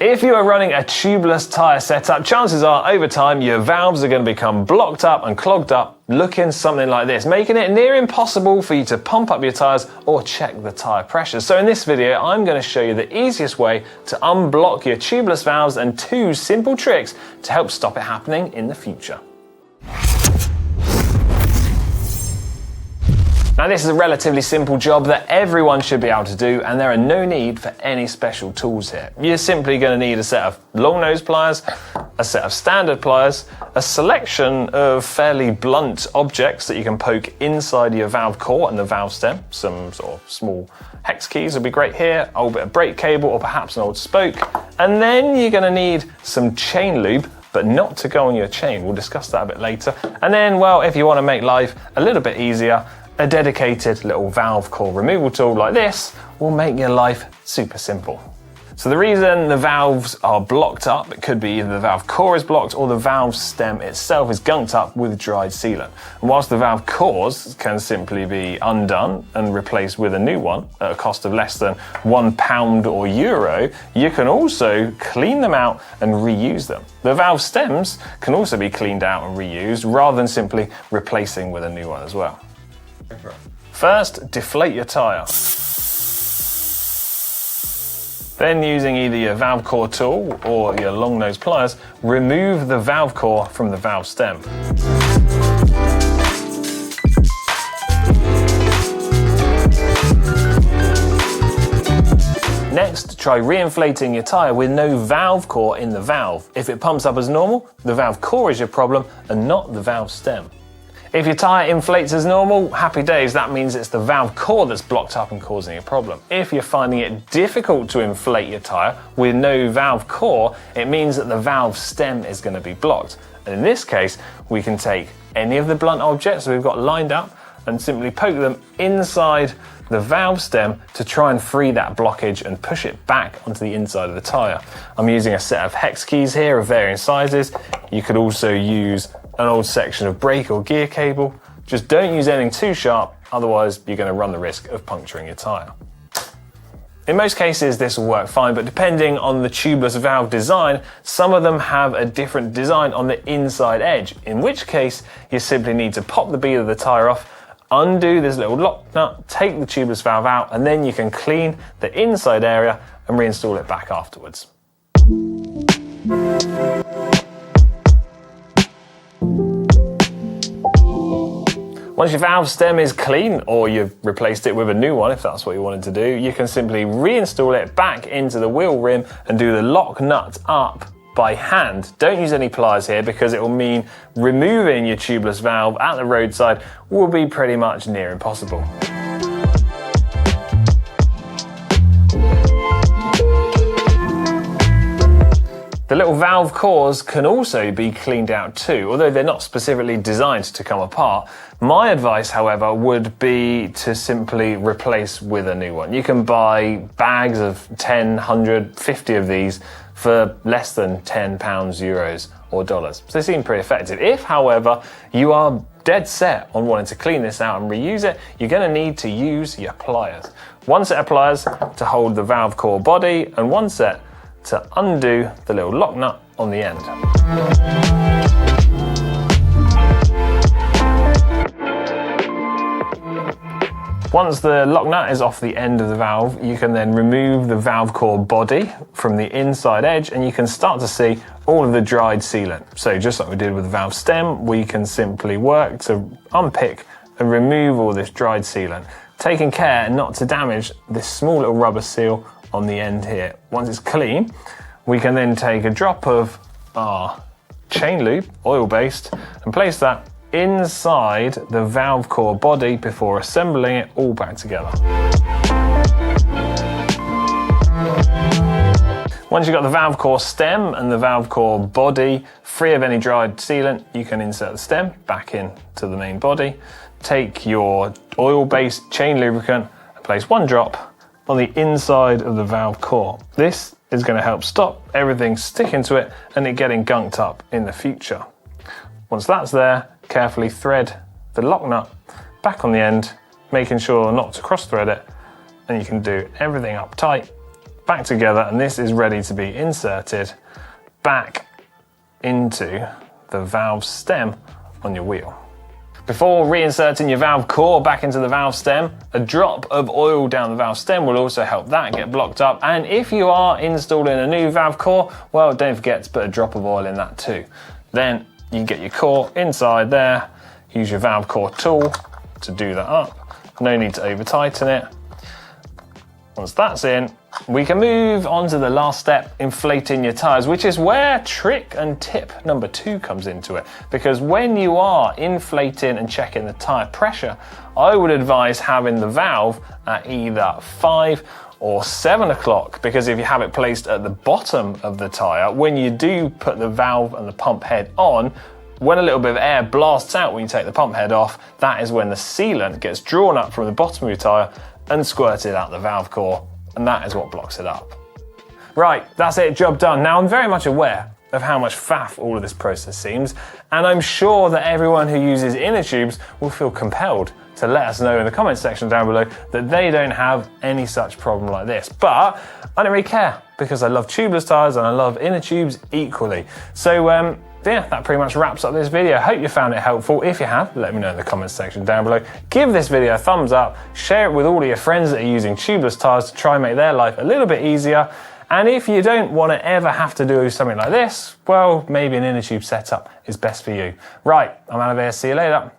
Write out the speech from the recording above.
If you are running a tubeless tyre setup, chances are over time your valves are going to become blocked up and clogged up, looking something like this, making it near impossible for you to pump up your tyres or check the tyre pressure. So in this video, I'm going to show you the easiest way to unblock your tubeless valves and 2 simple tricks to help stop it happening in the future. Now this is a relatively simple job that everyone should be able to do, and there are no need for any special tools here. You're simply going to need a set of long nose pliers, a set of standard pliers, a selection of fairly blunt objects that you can poke inside your valve core and the valve stem. Some sort of small hex keys will be great here, a old bit of brake cable or perhaps an old spoke. And then you're going to need some chain lube, but not to go on your chain. We'll discuss that a bit later. And then, well, if you want to make life a little bit easier, a dedicated little valve core removal tool like this will make your life super simple. So the reason the valves are blocked up, it could be either the valve core is blocked or the valve stem itself is gunked up with dried sealant. And whilst the valve cores can simply be undone and replaced with a new one at a cost of less than £1 or €1, you can also clean them out and reuse them. The valve stems can also be cleaned out and reused rather than simply replacing with a new one as well. First, deflate your tyre. Then, using either your valve core tool or your long nose pliers, remove the valve core from the valve stem. Next, try re-inflating your tyre with no valve core in the valve. If it pumps up as normal, the valve core is your problem and not the valve stem. If your tyre inflates as normal, happy days, that means it's the valve core that's blocked up and causing a problem. If you're finding it difficult to inflate your tyre with no valve core, it means that the valve stem is going to be blocked. And in this case, we can take any of the blunt objects that we've got lined up and simply poke them inside the valve stem to try and free that blockage and push it back onto the inside of the tyre. I'm using a set of hex keys here of varying sizes. You could also use an old section of brake or gear cable. Just don't use anything too sharp, otherwise you're going to run the risk of puncturing your tyre. In most cases this will work fine, but depending on the tubeless valve design, some of them have a different design on the inside edge, in which case you simply need to pop the bead of the tyre off, undo this little lock nut, take the tubeless valve out, and then you can clean the inside area and reinstall it back afterwards. Once your valve stem is clean, or you've replaced it with a new one if that's what you wanted to do, you can simply reinstall it back into the wheel rim and do the lock nut up by hand. Don't use any pliers here because it will mean removing your tubeless valve at the roadside will be pretty much near impossible. The little valve cores can also be cleaned out too, although they're not specifically designed to come apart. My advice, however, would be to simply replace with a new one. You can buy bags of 10, 100, 50 of these for less than £10, euros or dollars. So they seem pretty effective. If, however, you are dead set on wanting to clean this out and reuse it, you're going to need to use your pliers. One set of pliers to hold the valve core body and one set to undo the little lock nut on the end. Once the lock nut is off the end of the valve, you can then remove the valve core body from the inside edge and you can start to see all of the dried sealant. So just like we did with the valve stem, we can simply work to unpick and remove all this dried sealant, taking care not to damage this small little rubber seal on the end here. Once it's clean, we can then take a drop of our chain lube, oil-based, and place that inside the valve core body before assembling it all back together. Once you've got the valve core stem and the valve core body free of any dried sealant, you can insert the stem back into the main body, take your oil-based chain lubricant and place one drop on the inside of the valve core. This is going to help stop everything sticking to it and it getting gunked up in the future. Once that's there, carefully thread the lock nut back on the end, making sure not to cross thread it, and you can do everything up tight back together, and this is ready to be inserted back into the valve stem on your wheel. Before reinserting your valve core back into the valve stem, a drop of oil down the valve stem will also help that get blocked up. And if you are installing a new valve core, well, don't forget to put a drop of oil in that too. Then you get your core inside there, use your valve core tool to do that up. No need to over tighten it. Once that's in, we can move on to the last step, inflating your tyres, which is where trick and tip number 2 comes into it. Because when you are inflating and checking the tyre pressure, I would advise having the valve at either 5 or 7 o'clock, because if you have it placed at the bottom of the tyre, when you do put the valve and the pump head on, when a little bit of air blasts out when you take the pump head off, that is when the sealant gets drawn up from the bottom of your tyre and squirted out the valve core, and that is what blocks it up. Right, that's it, job done. Now, I'm very much aware of how much faff all of this process seems, and I'm sure that everyone who uses inner tubes will feel compelled to let us know in the comments section down below that they don't have any such problem like this. But I don't really care, because I love tubeless tyres and I love inner tubes equally. So yeah, that pretty much wraps up this video. Hope you found it helpful. If you have, let me know in the comments section down below. Give this video a thumbs up, share it with all of your friends that are using tubeless tyres to try and make their life a little bit easier. And if you don't want to ever have to do something like this, well, maybe an inner tube setup is best for you. Right, I'm out of here. See you later.